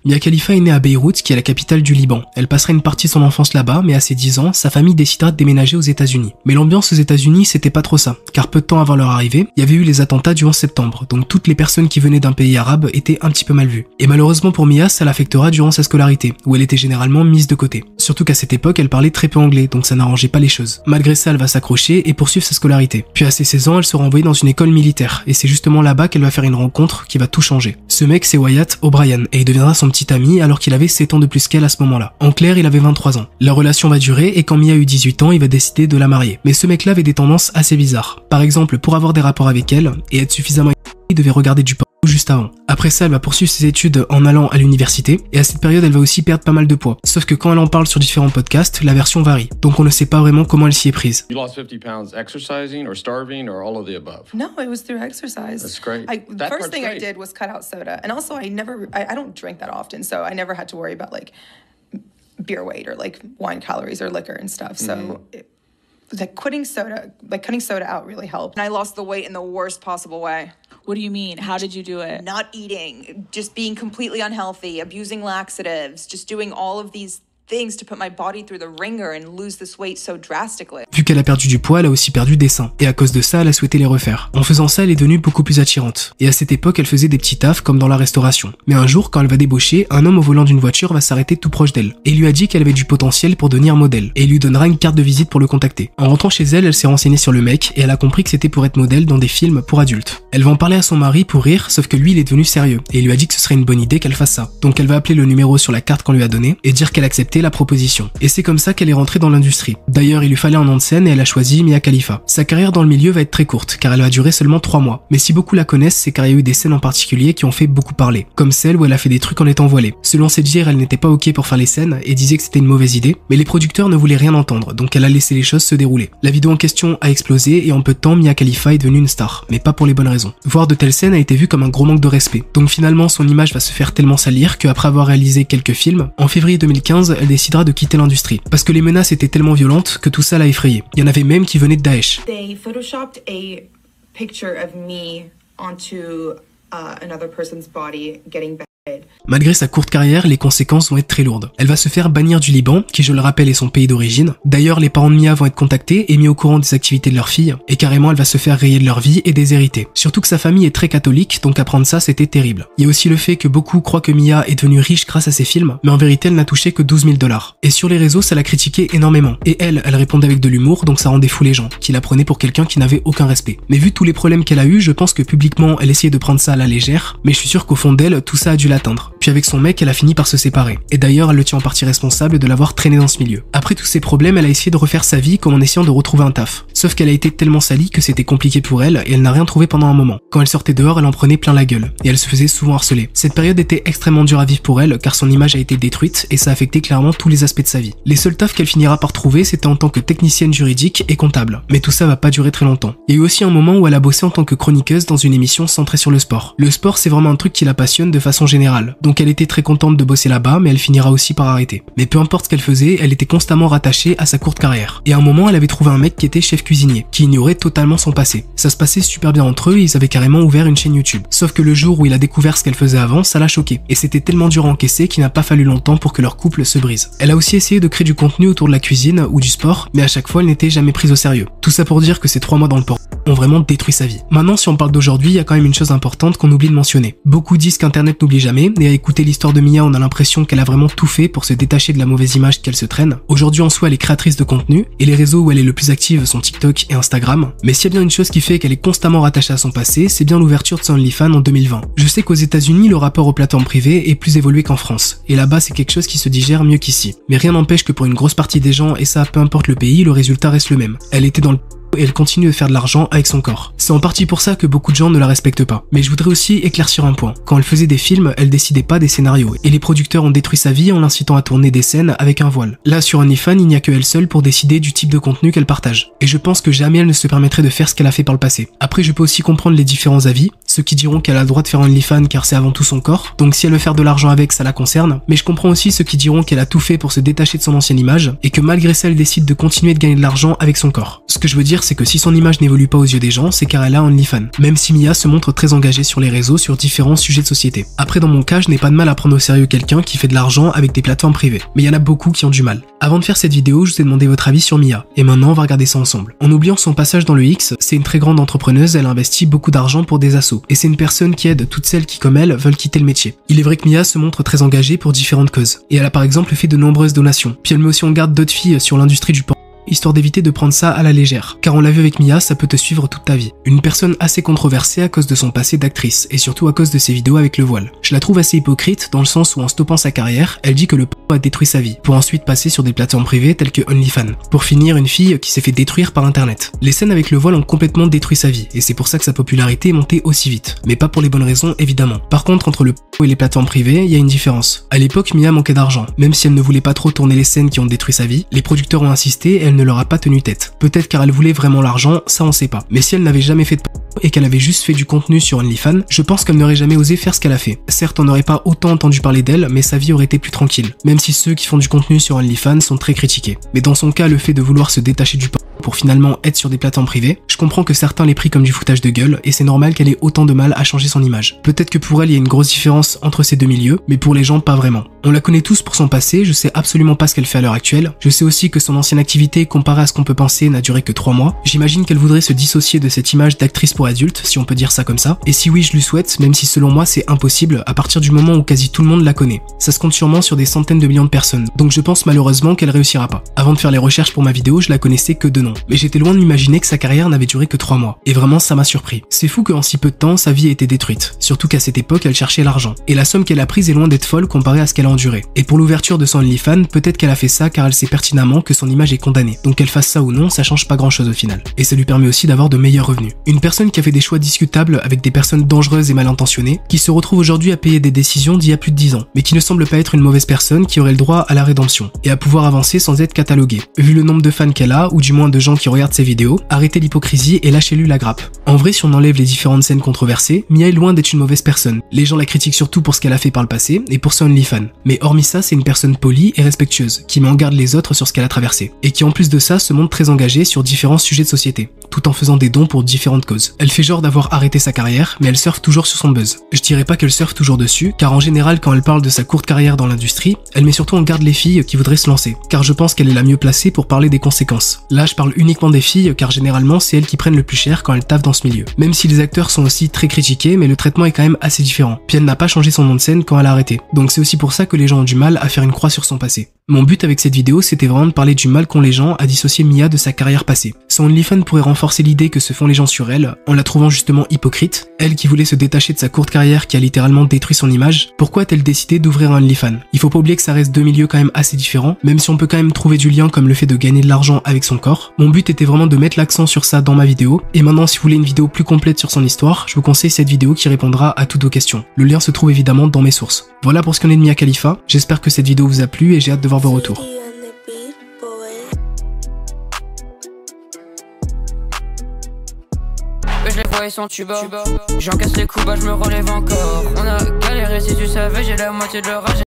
Mia Khalifa est née à Beyrouth, qui est la capitale du Liban. Elle passera une partie de son enfance là-bas, mais à ses 10 ans, sa famille décidera de déménager aux États-Unis. Mais l'ambiance aux États-Unis, c'était pas trop ça, car peu de temps avant leur arrivée, il y avait eu les attentats du 11 septembre, donc toutes les personnes qui venaient d'un pays arabe étaient un petit peu mal vues. Et malheureusement pour Mia, ça l'affectera durant sa scolarité, où elle était généralement mise de côté. Surtout qu'à cette époque, elle parlait très peu anglais, donc ça n'arrangeait pas les choses. Malgré ça, elle va s'accrocher et poursuivre sa scolarité. Puis à ses 16 ans, elle sera envoyée dans une école militaire, et c'est justement là-bas qu'elle va faire une rencontre qui va tout changer. Ce mec, c'est Wyatt O'Brien, et il deviendra son petit ami alors qu'il avait 7 ans de plus qu'elle à ce moment-là. En clair, il avait 23 ans. La relation va durer, et quand Mia a eu 18 ans, il va décider de la marier. Mais ce mec-là avait des tendances assez bizarres. Par exemple, pour avoir des rapports avec elle, et être suffisamment il devait regarder du porno juste avant. Après ça, elle va poursuivre ses études en allant à l'université, et à cette période, elle va aussi perdre pas mal de poids. Sauf que quand elle en parle sur différents podcasts, la version varie. Donc on ne sait pas vraiment comment elle s'y est prise. You lost 50 pounds exercising or starving or all of the above? No, it was through exercise. That's great. The first thing I did was cut out soda. And also I don't drink that often, so I never had to worry about like beer weight or like wine calories or liquor and stuff. So cutting soda out really helped. And I lost the weight in the worst possible way. What do you mean? How did you do it? Not eating, just being completely unhealthy, abusing laxatives, just doing all of these things to put my body through the ringer and lose this weight so drastically. Vu qu'elle a perdu du poids, elle a aussi perdu des seins. Et à cause de ça, elle a souhaité les refaire. En faisant ça, elle est devenue beaucoup plus attirante. Et à cette époque, elle faisait des petits tafs comme dans la restauration. Mais un jour, quand elle va débaucher, un homme au volant d'une voiture va s'arrêter tout proche d'elle. Et il lui a dit qu'elle avait du potentiel pour devenir modèle. Et il lui donnera une carte de visite pour le contacter. En rentrant chez elle, elle s'est renseignée sur le mec et elle a compris que c'était pour être modèle dans des films pour adultes. Elle va en parler à son mari pour rire, sauf que lui, il est devenu sérieux. Et il lui a dit que ce serait une bonne idée qu'elle fasse ça. Donc elle va appeler le numéro sur la carte qu'on lui a donné et dire qu'elle acceptait la proposition. Et c'est comme ça qu'elle est rentrée dans l'industrie. D'ailleurs, il lui fallait un nom de scène et elle a choisi Mia Khalifa. Sa carrière dans le milieu va être très courte, car elle va durer seulement 3 mois. Mais si beaucoup la connaissent, c'est car il y a eu des scènes en particulier qui ont fait beaucoup parler. Comme celle où elle a fait des trucs en étant voilée. Selon ses dires, elle n'était pas ok pour faire les scènes et disait que c'était une mauvaise idée, mais les producteurs ne voulaient rien entendre, donc elle a laissé les choses se dérouler. La vidéo en question a explosé et en peu de temps, Mia Khalifa est devenue une star, mais pas pour les bonnes raisons. Voir de telles scènes a été vu comme un gros manque de respect. Donc finalement, son image va se faire tellement salir qu'après avoir réalisé quelques films, en février 2015, elle décidera de quitter l'industrie. Parce que les menaces étaient tellement violentes que tout ça l'a effrayée. Il y en avait même qui venaient de Daesh. They photoshopped a picture of me onto another person's body getting bad. Malgré sa courte carrière, les conséquences vont être très lourdes. Elle va se faire bannir du Liban, qui je le rappelle est son pays d'origine. D'ailleurs, les parents de Mia vont être contactés et mis au courant des activités de leur fille, et carrément elle va se faire rayer de leur vie et déshériter. Surtout que sa famille est très catholique, donc apprendre ça c'était terrible. Il y a aussi le fait que beaucoup croient que Mia est devenue riche grâce à ses films, mais en vérité elle n'a touché que 12 000 $. Et sur les réseaux, ça l'a critiqué énormément. Et elle répondait avec de l'humour, donc ça rendait fou les gens, qui la prenaient pour quelqu'un qui n'avait aucun respect. Mais vu tous les problèmes qu'elle a eu, je pense que publiquement elle essayait de prendre ça à la légère, mais je suis sûr qu'au fond d'elle, tout ça a dû l'atteindre. Puis avec son mec, elle a fini par se séparer. Et d'ailleurs, elle le tient en partie responsable de l'avoir traîné dans ce milieu. Après tous ces problèmes, elle a essayé de refaire sa vie comme en essayant de retrouver un taf. Sauf qu'elle a été tellement salie que c'était compliqué pour elle et elle n'a rien trouvé pendant un moment. Quand elle sortait dehors, elle en prenait plein la gueule. Et elle se faisait souvent harceler. Cette période était extrêmement dure à vivre pour elle car son image a été détruite et ça a affecté clairement tous les aspects de sa vie. Les seuls tafs qu'elle finira par trouver, c'était en tant que technicienne juridique et comptable. Mais tout ça va pas durer très longtemps. Il y a eu aussi un moment où elle a bossé en tant que chroniqueuse dans une émission centrée sur le sport. Le sport, c'est vraiment un truc qui la passionne de façon générale. Donc elle était très contente de bosser là-bas, mais elle finira aussi par arrêter. Mais peu importe ce qu'elle faisait, elle était constamment rattachée à sa courte carrière. Et à un moment, elle avait trouvé un mec qui était chef cuisinier, qui ignorait totalement son passé. Ça se passait super bien entre eux et ils avaient carrément ouvert une chaîne YouTube. Sauf que le jour où il a découvert ce qu'elle faisait avant, ça l'a choqué. Et c'était tellement dur à encaisser qu'il n'a pas fallu longtemps pour que leur couple se brise. Elle a aussi essayé de créer du contenu autour de la cuisine ou du sport, mais à chaque fois, elle n'était jamais prise au sérieux. Tout ça pour dire que ces 3 mois dans le porno ont vraiment détruit sa vie. Maintenant, si on parle d'aujourd'hui, il y a quand même une chose importante qu'on oublie de mentionner. Beaucoup disent qu'Internet n'oublie jamais, et à écouter l'histoire de Mia, on a l'impression qu'elle a vraiment tout fait pour se détacher de la mauvaise image qu'elle se traîne. Aujourd'hui, en soi, elle est créatrice de contenu, et les réseaux où elle est le plus active sont TikTok et Instagram. Mais s'il y a bien une chose qui fait qu'elle est constamment rattachée à son passé, c'est bien l'ouverture de son OnlyFans en 2020. Je sais qu'aux États-Unis, le rapport aux plateformes privées est plus évolué qu'en France, et là-bas, c'est quelque chose qui se digère mieux qu'ici. Mais rien n'empêche que pour une grosse partie des gens, et ça peu importe le pays, le résultat reste le même. Elle était dans le et elle continue de faire de l'argent avec son corps. C'est en partie pour ça que beaucoup de gens ne la respectent pas. Mais je voudrais aussi éclaircir un point. Quand elle faisait des films, elle décidait pas des scénarios. Et les producteurs ont détruit sa vie en l'incitant à tourner des scènes avec un voile. Là, sur OnlyFans, il n'y a que elle seule pour décider du type de contenu qu'elle partage. Et je pense que jamais elle ne se permettrait de faire ce qu'elle a fait par le passé. Après, je peux aussi comprendre les différents avis. Ceux qui diront qu'elle a le droit de faire un OnlyFans car c'est avant tout son corps, donc si elle veut faire de l'argent avec, ça la concerne. Mais je comprends aussi ceux qui diront qu'elle a tout fait pour se détacher de son ancienne image et que malgré ça, elle décide de continuer de gagner de l'argent avec son corps. Ce que je veux dire, c'est que si son image n'évolue pas aux yeux des gens, c'est car elle a un OnlyFans. Même si Mia se montre très engagée sur les réseaux sur différents sujets de société. Après, dans mon cas, je n'ai pas de mal à prendre au sérieux quelqu'un qui fait de l'argent avec des plateformes privées. Mais il y en a beaucoup qui ont du mal. Avant de faire cette vidéo, je vous ai demandé votre avis sur Mia. Et maintenant, on va regarder ça ensemble. En oubliant son passage dans le X, c'est une très grande entrepreneuse, elle investit beaucoup d'argent pour des assos. Et c'est une personne qui aide toutes celles qui, comme elle, veulent quitter le métier. Il est vrai que Mia se montre très engagée pour différentes causes. Et elle a par exemple fait de nombreuses donations. Puis elle met aussi en garde d'autres filles sur l'industrie du porno, histoire d'éviter de prendre ça à la légère. Car on l'a vu avec Mia, ça peut te suivre toute ta vie. Une personne assez controversée à cause de son passé d'actrice, et surtout à cause de ses vidéos avec le voile. Je la trouve assez hypocrite, dans le sens où en stoppant sa carrière, elle dit que le porno a détruit sa vie, pour ensuite passer sur des plateformes privées telles que OnlyFans. Pour finir, une fille qui s'est fait détruire par internet. Les scènes avec le voile ont complètement détruit sa vie, et c'est pour ça que sa popularité est montée aussi vite. Mais pas pour les bonnes raisons, évidemment. Par contre, entre le porno et les plateformes privées, il y a une différence. À l'époque, Mia manquait d'argent. Même si elle ne voulait pas trop tourner les scènes qui ont détruit sa vie, les producteurs ont insisté et elle ne leur a pas tenu tête. Peut-être car elle voulait vraiment l'argent, ça on sait pas. Mais si elle n'avait jamais fait de porno et qu'elle avait juste fait du contenu sur OnlyFans, je pense qu'elle n'aurait jamais osé faire ce qu'elle a fait. Certes, on n'aurait pas autant entendu parler d'elle, mais sa vie aurait été plus tranquille. Même si ceux qui font du contenu sur OnlyFans sont très critiqués. Mais dans son cas, le fait de vouloir se détacher du porno pour finalement être sur des plateformes privées, je comprends que certains l'aient pris comme du foutage de gueule et c'est normal qu'elle ait autant de mal à changer son image. Peut-être que pour elle, il y a une grosse différence entre ces deux milieux, mais pour les gens, pas vraiment. On la connaît tous pour son passé, je sais absolument pas ce qu'elle fait à l'heure actuelle. Je sais aussi que son ancienne activité, comparée à ce qu'on peut penser, n'a duré que 3 mois. J'imagine qu'elle voudrait se dissocier de cette image d'actrice pour adultes, si on peut dire ça comme ça. Et si oui, je lui souhaite, même si selon moi c'est impossible, à partir du moment où quasi tout le monde la connaît. Ça se compte sûrement sur des centaines de millions de personnes, donc je pense malheureusement qu'elle réussira pas. Avant de faire les recherches pour ma vidéo, je la connaissais que de nom. Mais j'étais loin de m'imaginer que sa carrière n'avait duré que 3 mois. Et vraiment, ça m'a surpris. C'est fou qu'en si peu de temps, sa vie ait été détruite. Surtout qu'à cette époque, elle cherchait l'argent. Et la somme qu'elle a prise est loin d'être folle comparée à ce qu'elle a enduré. Et pour l'ouverture de son OnlyFans, peut-être qu'elle a fait ça car elle sait pertinemment que son image est condamnée. Donc qu'elle fasse ça ou non, ça change pas grand chose au final. Et ça lui permet aussi d'avoir de meilleurs revenus. Une personne qui a fait des choix discutables avec des personnes dangereuses et mal intentionnées, qui se retrouve aujourd'hui à payer des décisions d'il y a plus de 10 ans, mais qui ne semble pas être une mauvaise personne qui aurait le droit à la rédemption, et à pouvoir avancer sans être cataloguée. Vu le nombre de fans qu'elle a, ou du moins de gens qui regardent ses vidéos, arrêtez l'hypocrisie et lâchez-lui la grappe. En vrai, si on enlève les différentes scènes controversées, Mia est loin d'être une mauvaise personne. Les gens la critiquent surtout pour ce qu'elle a fait par le passé, et pour son OnlyFans. Mais hormis ça, c'est une personne polie et respectueuse, qui met en garde les autres sur ce qu'elle a traversé, et qui en plus de ça se montre très engagée sur différents sujets de société, tout en faisant des dons pour différentes causes. Elle fait genre d'avoir arrêté sa carrière, mais elle surfe toujours sur son buzz. Je dirais pas qu'elle surfe toujours dessus, car en général quand elle parle de sa courte carrière dans l'industrie, elle met surtout en garde les filles qui voudraient se lancer, car je pense qu'elle est la mieux placée pour parler des conséquences. Là je parle uniquement des filles, car généralement c'est elles qui prennent le plus cher quand elles taffent dans ce milieu. Même si les acteurs sont aussi très critiqués, mais le traitement est quand même assez différent. Puis elle n'a pas changé son nom de scène quand elle a arrêté. Donc c'est aussi pour ça que les gens ont du mal à faire une croix sur son passé. Mon but avec cette vidéo, c'était vraiment de parler du mal qu'ont les gens à dissocier Mia de sa carrière passée. Son OnlyFans pourrait renforcer l'idée que se font les gens sur elle, en la trouvant justement hypocrite. Elle qui voulait se détacher de sa courte carrière qui a littéralement détruit son image, pourquoi a-t-elle décidé d'ouvrir un OnlyFans? Il faut pas oublier que ça reste deux milieux quand même assez différents, même si on peut quand même trouver du lien comme le fait de gagner de l'argent avec son corps. Mon but était vraiment de mettre l'accent sur ça dans ma vidéo, et maintenant si vous voulez une vidéo plus complète sur son histoire, je vous conseille cette vidéo qui répondra à toutes vos questions. Le lien se trouve évidemment dans mes sources. Voilà pour ce qu'on est de Mia Khalifa, j'espère que cette vidéo vous a plu et j'ai hâte de voir vos retours. Je les vois, ils sont tuba. J'encaisse les coups, bah je me relève encore. On a galéré si tu savais, j'ai la moitié de leur âge.